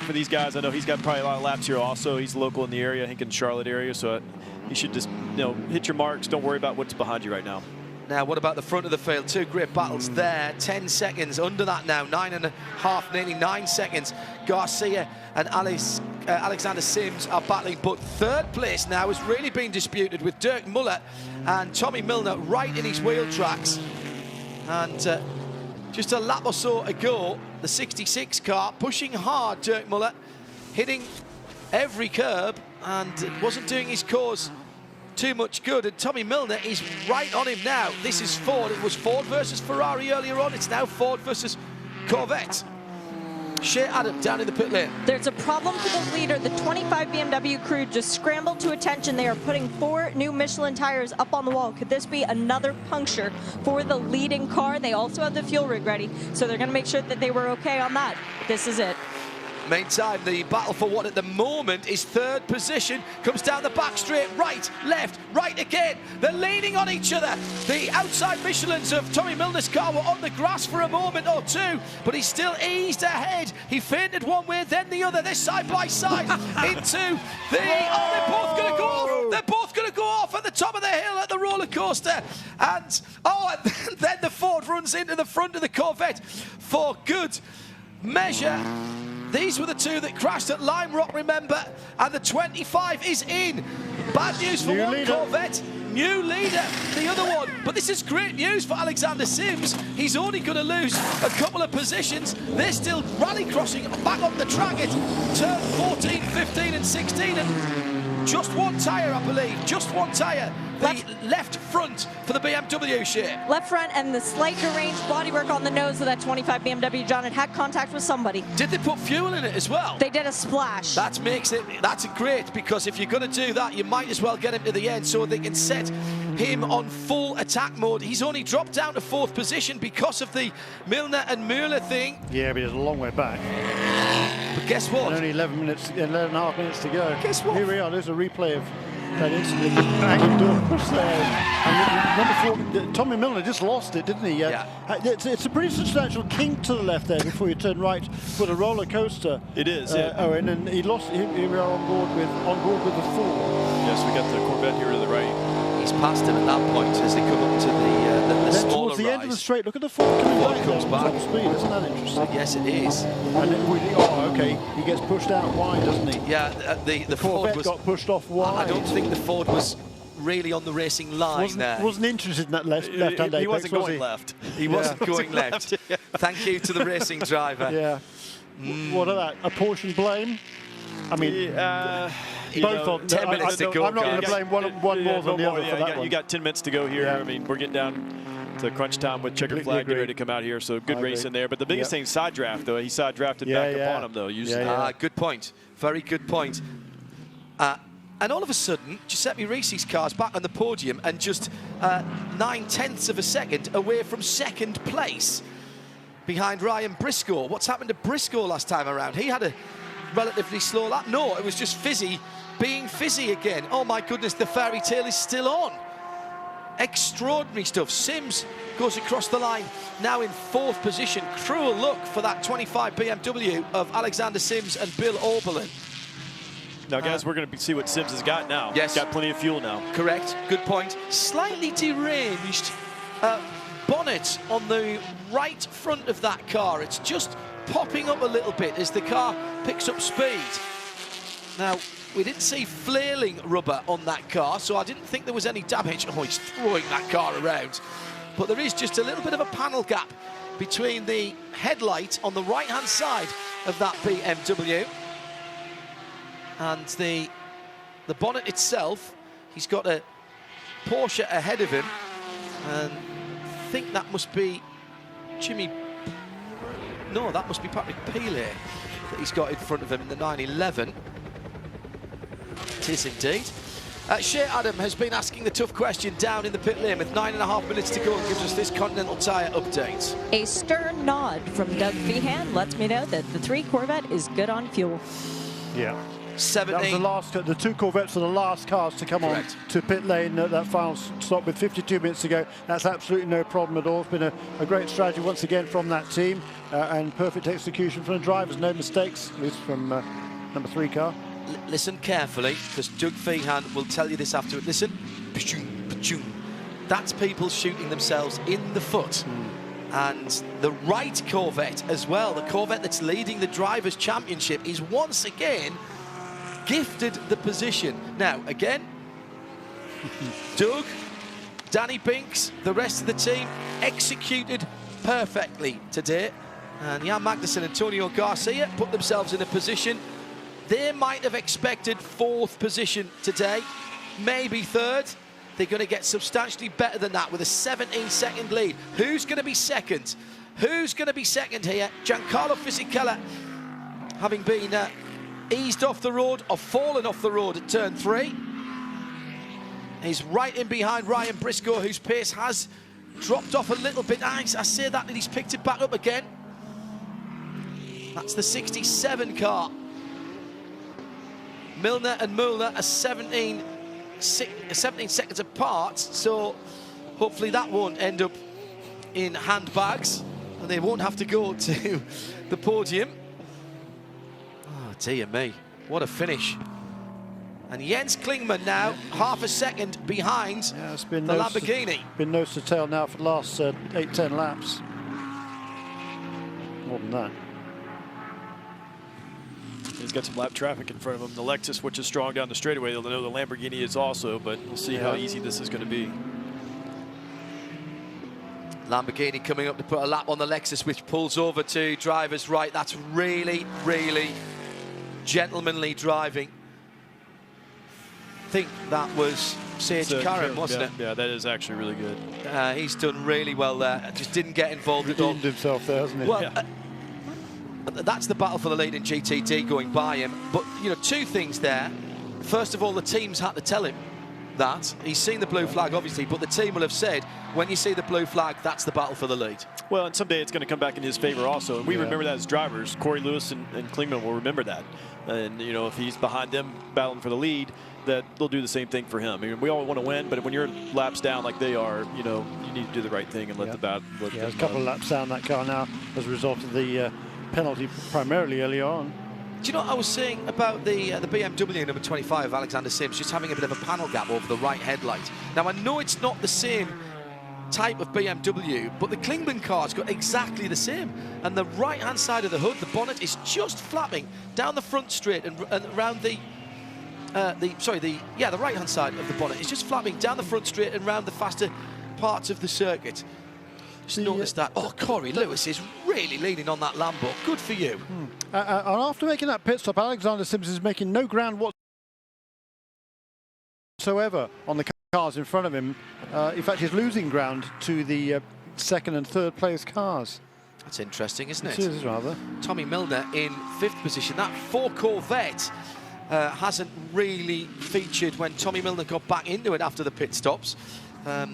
For these guys, I know he's got probably a lot of laps here also. He's local in the area, I think in Charlotte area, so he should just, hit your marks. Don't worry about what's behind you right now. Now, what about the front of the field? Two great battles there. 10 seconds under that now. 9.5, nearly 9 seconds. Garcia and Alexander Sims are battling, but third place now has really been disputed with Dirk Muller and Tommy Milner right in his wheel tracks. And just a lap or so ago, the 66 car pushing hard. Dirk Muller hitting every curb and wasn't doing his cause too much good, and Tommy Milner is right on him now. This is Ford. It was Ford versus Ferrari earlier on. It's now Ford versus Corvette. Shea Adam down in the pit lane. There's a problem for the leader. The 25 BMW crew just scrambled to attention. They are putting 4 new Michelin tires up on the wall. Could this be another puncture for the leading car? They also have the fuel rig ready, so they're going to make sure that they were okay on that. This is it. Meantime, the battle for what at the moment is third position comes down the back straight, right, right again. They're leaning on each other. The outside Michelins of Tommy Milner's car were on the grass for a moment or two, but he's still eased ahead. He feinted one way, then the other. They're side by side into the... Oh, they're both going to go off. They're both going to go off at the top of the hill at the roller coaster. And then the Ford runs into the front of the Corvette for good measure. These were the two that crashed at Lime Rock, remember, and the 25 is in. Bad news for one Corvette, new leader, the other one. But this is great news for Alexander Sims. He's only going to lose a couple of positions. They're still rallycrossing back on the track at turn 14, 15 and 16, and just one tyre, I believe, just one tyre. The left front for the BMW shape. Left front and the slight deranged bodywork on the nose of that 25 BMW. John, it had contact with somebody. Did they put fuel in it as well? They did a splash. That's great, because if you're going to do that, you might as well get him to the end so they can set him on full attack mode. He's only dropped down to 4th position because of the Milner and Mueller thing. Yeah, but he's a long way back. But guess what? And only 11 and a half minutes to go. Guess what? Here we are. There's a replay of that incident. Banging doors there. And number 4, Tommy Milner just lost it, didn't he? Yeah. It's a pretty substantial kink to the left there before you turn right for the roller coaster. It is. Yeah. Owen, and he lost. Here we are on board with the Ford. Yes, we got the Corvette here to the right. He's passed him at that point as they come up to the smaller towards the rise. end of the straight, look at the Ford coming back. Comes back. Top speed, isn't that interesting? Yes, it is. And okay, he gets pushed out wide, doesn't he? Yeah, the Ford Corvette got pushed off wide. I don't think the Ford was really on the racing line there. Wasn't interested in that left-hand apex, He wasn't going left. He wasn't going left. Thank you to the racing driver. Yeah. What are that? Apportioned blame? I mean, both on 10 minutes to go. I'm not going to blame one more than the other for that one. You got 10 minutes to go here. Yeah. I mean, we're getting down to crunch time with checkered flag getting ready to come out here. So good race in there. But the biggest thing, side draft, though. He side drafted back upon him, though. Good point. Very good point. And all of a sudden, Giuseppe Risi's car's back on the podium and just 9/10 of a second away from 2nd place behind Ryan Briscoe. What's happened to Briscoe last time around? He had a relatively slow lap. No, it was just Fizzy being Fizzy again. Oh my goodness, the fairy tale is still on. Extraordinary stuff. Sims goes across the line, now in 4th position. Cruel luck for that 25 BMW of Alexander Sims and Bill Oberlin. Now, guys, we're going to see what Sims has got now. Yes. Got plenty of fuel now. Correct. Good point. Slightly deranged bonnet on the right front of that car. It's just popping up a little bit as the car picks up speed. Now, we didn't see flailing rubber on that car, so I didn't think there was any damage. Oh, he's throwing that car around. But there is just a little bit of a panel gap between the headlight on the right-hand side of that BMW and the bonnet itself. He's got a Porsche ahead of him, and I think that must be that must be Patrick Pile that he's got in front of him in the 911. It is indeed. Shea Adam has been asking the tough question down in the pit lane with 9.5 minutes to go and gives us this Continental Tire update. A stern nod from Doug Feehan lets me know that the 3 Corvette is good on fuel. Yeah. 17. That was the two Corvettes are the last cars to come Correct. on to pit lane at that final stop with 52 minutes to go. That's absolutely no problem at all. It's been a great strategy once again from that team and perfect execution from the drivers. No mistakes, at least from number 3 car. Listen carefully, because Doug Feehan will tell you this afterward. Listen. That's people shooting themselves in the foot. And the right Corvette as well, the Corvette that's leading the Drivers' Championship, is once again gifted the position. Now, again, Doug, Danny Binks, the rest of the team executed perfectly today. And Jan Magnussen and Antonio Garcia put themselves in a position. They might have expected 4th position today, maybe 3rd. They're going to get substantially better than that with a 17-second lead. Who's going to be second? Who's going to be second here? Giancarlo Fisichella, having been eased off the road or fallen off the road at turn 3. He's right in behind Ryan Briscoe, whose pace has dropped off a little bit. I say that, and he's picked it back up again. That's the 67 car. Milner and Mueller are 17 seconds apart, so hopefully that won't end up in handbags and they won't have to go to the podium. Oh dear me, what a finish. And Jens Klingmann now half a second behind the Lamborghini. Been nose to tail now for the last 8-10 laps. More than that. He's got some lap traffic in front of him. The Lexus, which is strong down the straightaway, they'll know the Lamborghini is also, but we'll see how easy this is going to be. Lamborghini coming up to put a lap on the Lexus, which pulls over to driver's right. That's really, really gentlemanly driving. I think that was Sage Karam, wasn't it? Yeah, that is actually really good. He's done really well there. Just didn't get involved at all. Redeemed himself there, hasn't he? Well, that's the battle for the lead in GTD going by him. But, you know, 2 things there. First of all, the teams had to tell him that. He's seen the blue flag, obviously, but the team will have said, when you see the blue flag, that's the battle for the lead. Well, and someday it's going to come back in his favor also. And we remember that as drivers. Corey Lewis and Klingmann will remember that. And, you know, if he's behind them battling for the lead, that they'll do the same thing for him. I mean, we all want to win, but when you're laps down like they are, you know, you need to do the right thing and let the battle. There's a couple of laps down that car now as a result of the penalty primarily early on. Do you know what I was saying about the BMW number 25, Alexander Sims, just having a bit of a panel gap over the right headlight? Now, I know it's not the same type of BMW, but the Klingmann car's got exactly the same. And the right-hand side of the hood, the bonnet, is just flapping down the front straight and around the right-hand side of the bonnet is just flapping down the front straight and around the faster parts of the circuit. Just noticed that. Oh, Corey Lewis is really leaning on that Lambo. Good for you. And after making that pit stop, Alexander Sims is making no ground whatsoever on the cars in front of him. In fact, he's losing ground to the 2nd and 3rd place cars. That's interesting, isn't it? It is, rather. Tommy Milner in 5th position. That 4 Corvette hasn't really featured when Tommy Milner got back into it after the pit stops.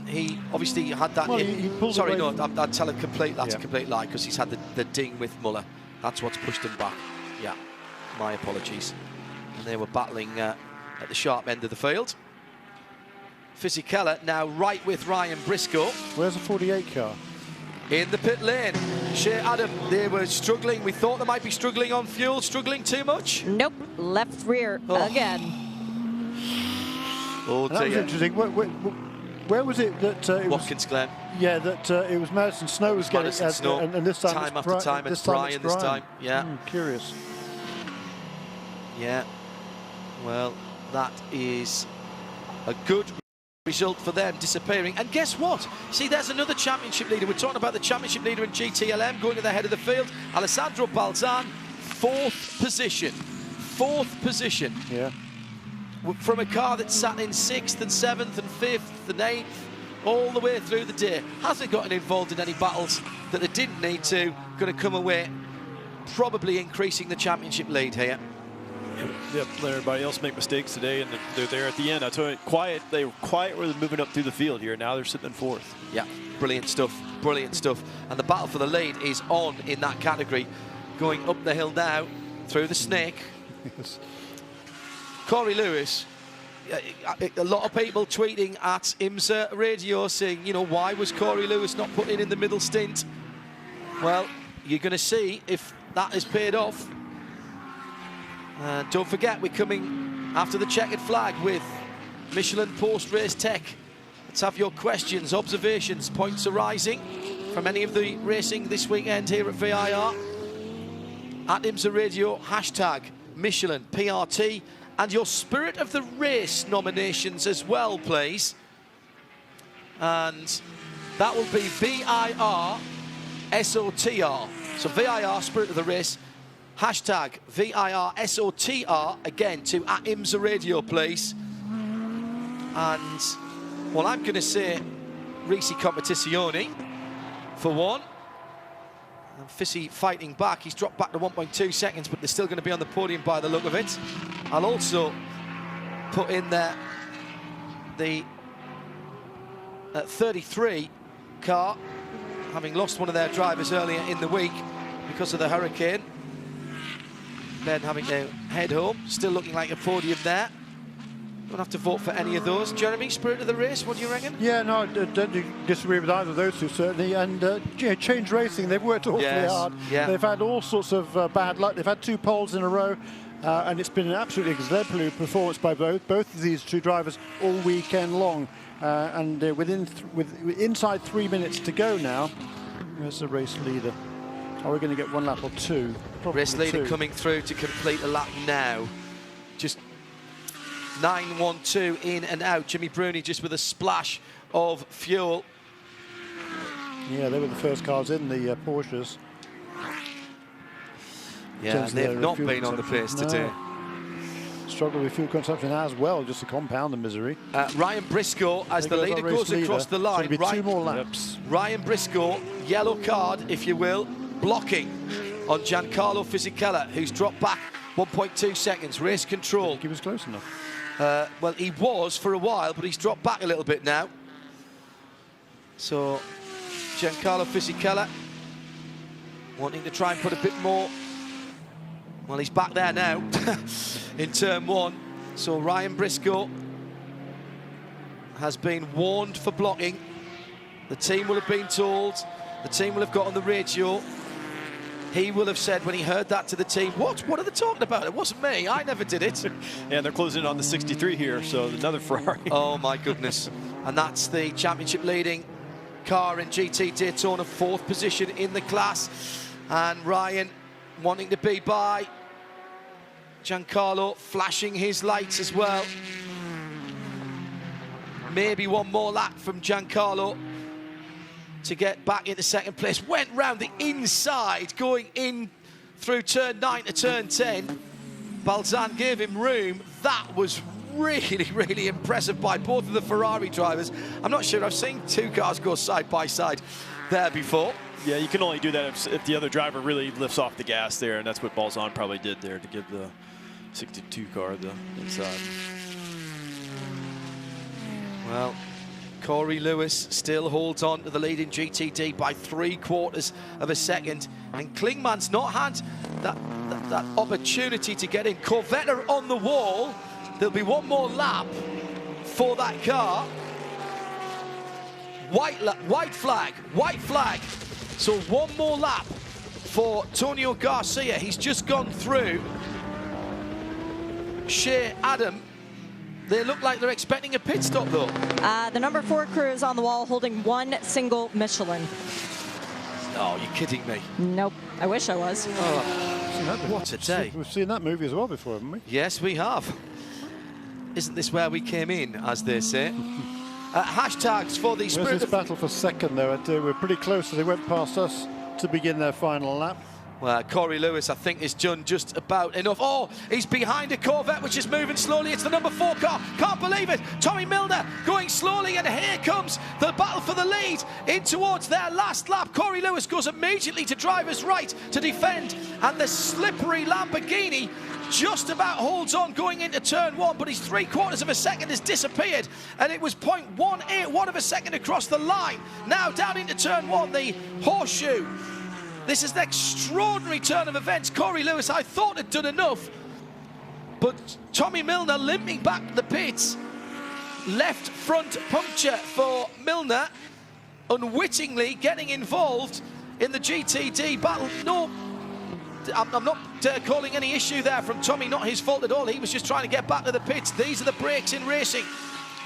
He obviously had that. Well, he pulled sorry, away no, I'd tell a complete. That's a complete lie, because he's had the ding with Muller. That's what's pushed him back. Yeah, my apologies. And they were battling at the sharp end of the field. Fisichella now right with Ryan Briscoe. Where's the 48 car? In the pit lane. Shea Adam, they were struggling. We thought they might be struggling on fuel. Struggling too much? Nope. Left rear again. Oh, that was interesting. Where was it that it Watkins Glen. Yeah, that it was Madison Snow was getting it, and this time time after time, it's Brian this time. Yeah. Curious. Yeah. Well, that is a good result for them, disappearing. And guess what? See, there's another championship leader. We're talking about the championship leader in GTLM going to the head of the field. Alessandro Balzan, 4th position. 4th position. Yeah. From a car that sat in 6th and 7th and 5th and 8th all the way through the day. Hasn't gotten involved in any battles that they didn't need to. Going to come away probably increasing the championship lead here. Yep, let everybody else make mistakes today, and they're there at the end. I told you, quiet. They were quiet where they're moving up through the field here. Now they're sitting in 4th. Yeah, brilliant stuff, brilliant stuff. And the battle for the lead is on in that category. Going up the hill now, through the snake. Yes. Corey Lewis, a lot of people tweeting at IMSA Radio saying, you know, why was Corey Lewis not put in the middle stint? Well, you're going to see if that is paid off. Don't forget, we're coming after the checkered flag with Michelin post-race tech. Let's have your questions, observations, points arising from any of the racing this weekend here at VIR. At IMSA Radio, hashtag Michelin PRT, and your Spirit of the Race nominations as well, please. And that will be VIR SOTR. So VIR, Spirit of the Race, hashtag VIR SOTR, again to at IMSA Radio, please. And, well, I'm going to say Risi Competizione for one. And Fissy fighting back. He's dropped back to 1.2 seconds, but they're still going to be on the podium by the look of it. I'll also put in there the 33 car, having lost one of their drivers earlier in the week because of the hurricane. Then having to head home. Still looking like a podium there. Don't have to vote for any of those. Jeremy, Spirit of the Race, what do you reckon? Yeah, no, I don't disagree with either of those two, certainly. And Change Racing, they've worked awfully hard. Yeah. They've had all sorts of bad luck. They've had 2 poles in a row, and it's been an absolutely exemplary performance by both of these two drivers all weekend long. And with inside 3 minutes to go now, where's the race leader? Are we going to get 1 lap or 2? Probably race leader 2. coming through to complete a lap now. Just 9.12 in and out. Jimmy Bruni just with a splash of fuel. Yeah, they were the first cars in, the Porsches. Yeah, and they've not been on the pace today. Struggle with fuel consumption as well, just to compound the misery. Ryan Briscoe, as the leader goes across the line. So it'll be 2 more laps. Ryan Briscoe, yellow card, if you will, blocking on Giancarlo Fisichella, who's dropped back 1.2 seconds. Race control. He was close enough. Well, he was for a while, but he's dropped back a little bit now. So, Giancarlo Fisichella wanting to try and put a bit more. Well, he's back there now in turn 1. So Ryan Briscoe has been warned for blocking. The team will have been told. The team will have got on the radio. He will have said when he heard that to the team, what are they talking about? It wasn't me, I never did it. Yeah, they're closing in on the 63 here, so another Ferrari. Oh my goodness. And that's the championship leading car in GT Daytona, 4th position in the class. And Ryan wanting to be by. Giancarlo flashing his lights as well. Maybe 1 more lap from Giancarlo to get back into 2nd place. Went round the inside, going in through turn 9 to turn 10. Balzan gave him room. That was really, really impressive by both of the Ferrari drivers. I'm not sure I've seen 2 cars go side by side there before. Yeah, you can only do that if the other driver really lifts off the gas there, and that's what Balzan probably did there to give the 62 car the inside. Well, Corey Lewis still holds on to the lead in GTD by 3/4 of a second, and Klingman's not had that opportunity to get in. Corvette are on the wall. There'll be 1 more lap for that car. White flag. So 1 more lap for Tonio Garcia. He's just gone through Shea Adam. They look like they're expecting a pit stop, though. The number 4 crew is on the wall holding 1 single Michelin. Oh, you're kidding me. Nope, I wish I was. Oh, what a day. We've seen that movie as well before, haven't we? Yes, we have. Isn't this where we came in, as they say? Hashtags for the Spirit Where's this of... battle for 2nd, though? We're pretty close, so they went past us to begin their final lap. Well, Corey Lewis, I think, is done just about enough. Oh, he's behind a Corvette, which is moving slowly. It's the number 4 car. Can't believe it. Tommy Milner going slowly, and here comes the battle for the lead in towards their last lap. Corey Lewis goes immediately to driver's right to defend, and the slippery Lamborghini just about holds on going into turn 1, but his 3/4 of a second has disappeared, and it was 0.181 of a second across the line. Now down into turn 1, the horseshoe. This is an extraordinary turn of events. Corey Lewis, I thought, had done enough But Tommy Milner limping back to the pits. Left front puncture for Milner, unwittingly getting involved in the GTD battle. No, I'm not calling any issue there from Tommy, not his fault at all. He was just trying to get back to the pits. These are the breaks in racing.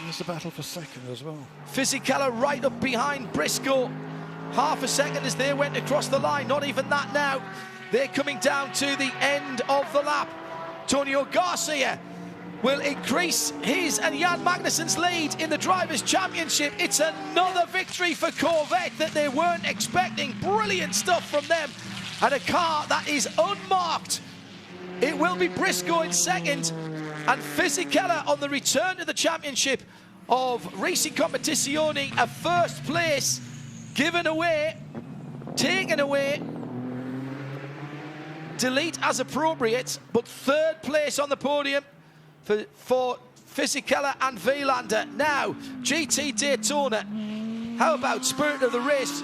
There's a battle for second as well. Fisichella right up behind Briscoe. Half a second as they went across the line, not even that now. They're coming down to the end of the lap. Antonio Garcia will increase his and Jan Magnussen's lead in the Drivers' Championship. It's another victory for Corvette that they weren't expecting. Brilliant stuff from them. And a car that is unmarked. It will be Briscoe in second, and Fisichella on the return to the championship of Racing Competizione, a first place given away, taken away, delete as appropriate, but third place on the podium for Fisichella and Vilander. Now, GT Daytona, how about spirit of the race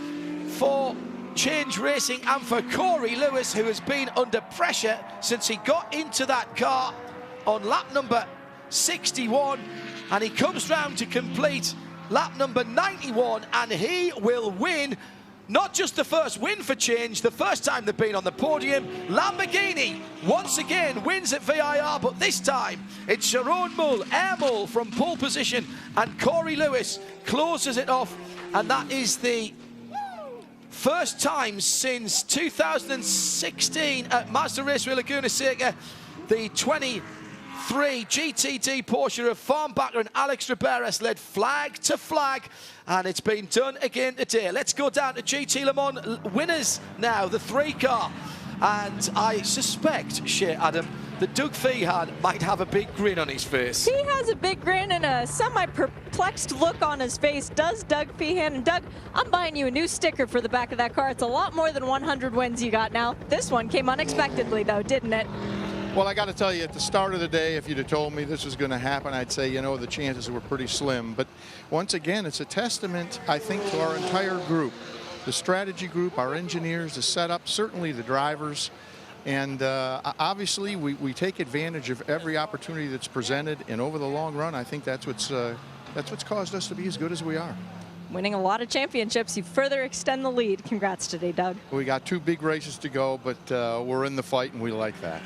for Change Racing and for Corey Lewis, who has been under pressure since he got into that car on lap number 61, and he comes round to complete lap number 91, and he will win not just the first win for Change, the first time they've been on the podium. Lamborghini once again wins at VIR, but this time it's Sharon Mull, Air Mull from pole position, and Corey Lewis closes it off, and that is the first time since 2016 at Mazda Raceway Laguna Seca, the 23 GTD Porsche of Farnbacher and Alex Riberas led flag to flag, and it's been done again today. Let's go down to GT Le Mans winners now, the 3 car, and I suspect, Shea Adam, that Doug Feehan might have a big grin on his face. He has a big grin and a semi-perplexed look on his face, does Doug Feehan. And Doug, I'm buying you a new sticker for the back of that car. It's a lot more than 100 wins you got now. This one came unexpectedly, though, didn't it? Well, I got to tell you, at the start of the day, if you'd have told me this was going to happen, I'd say, you know, the chances were pretty slim. But once again, it's a testament, I think, to our entire group, the strategy group, our engineers, the setup, certainly the drivers. And obviously, we take advantage of every opportunity that's presented. And over the long run, I think that's what's caused us to be as good as we are. Winning a lot of championships, you further extend the lead. Congrats today, Doug. We got 2 big races to go, but we're in the fight, and we like that.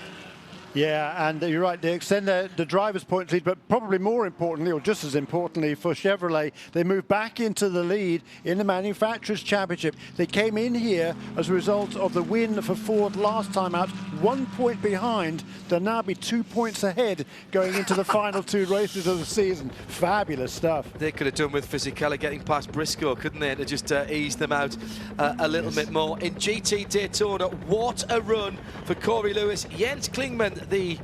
Yeah, and you're right, they extend the driver's points lead, but probably more importantly, or just as importantly for Chevrolet, they move back into the lead in the Manufacturers' Championship. They came in here as a result of the win for Ford last time out, 1 point behind. They'll now be 2 points ahead going into the final 2 races of the season. Fabulous stuff. They could have done with Fisichella getting past Briscoe, couldn't they, to just ease them out a little bit more. In GT Daytona, what a run for Corey Lewis. Jens Klingman, the